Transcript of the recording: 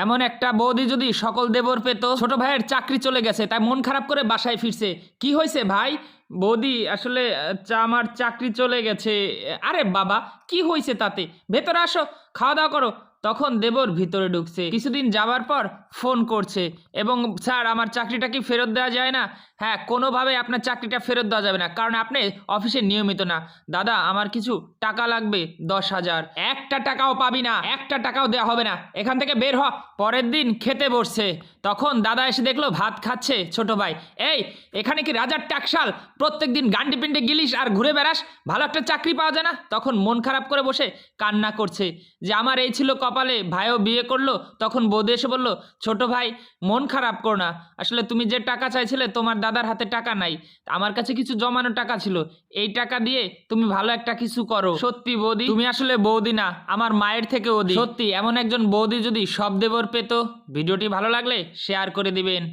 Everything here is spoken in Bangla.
এমন একটা বৌদি যদি সকল দেবর পেত। ছোট ভাইয়ের চাকরি চলে গেছে, তাই মন খারাপ করে বাসায় ফিরছে। কি হয়েছে ভাই? বৌদি আসলে আমার চাকরি চলে গেছে। আরে বাবা, কি হয়েছে তাতে? ভেতরে আসো, খাওয়া দাওয়া করো। তখন দেবর ভিতরে ঢুকছে। কিছুদিন যাবার পর ফোন করছে এবং স্যার আমার চাকরিটা কি ফেরত দেওয়া যায় না? হ্যাঁ, কোনোভাবে আপনার চাকরিটা ফেরত দেওয়া যাবে না, কারণ আপনি অফিসে নিয়মিত না। দাদা আমার কিছু টাকা লাগবে, 10,000। একটা টাকাও পাবি না, একটা টাকাও দেওয়া হবে না, এখান থেকে বের হ। পরের দিন খেতে বসছে, তখন দাদা এসে দেখলো ভাত খাচ্ছে ছোট ভাই। এই, এখানে কি রাজার টাকশাল? প্রত্যেকদিন গান্ডি পিন্ডে গিলিস আর ঘুরে বেড়াস, ভালো একটা চাকরি পাওয়া যায় না? তখন মন খারাপ করে বসে কান্না করছে যে আমার এই ছিল কপালে, ভাইও বিয়ে করলো। তখন বৌদি এসে বলল, ছোট ভাই মন খারাপ করো না, আসলে তুমি যে টাকা চাইছিলে তোমার দাদার হাতে টাকা নাই, আমার কাছে কিছু জমানো টাকা ছিল, এই টাকা দিয়ে তুমি ভালো একটা কিছু করো। সত্যি বৌদি, তুমি আসলে বৌদি না, আমার মায়ের থেকে অধিক। সত্যি এমন একজন বৌদি যদি সব দেবর পেত। ভিডিওটি ভালো লাগলে শেয়ার করে দিবেন।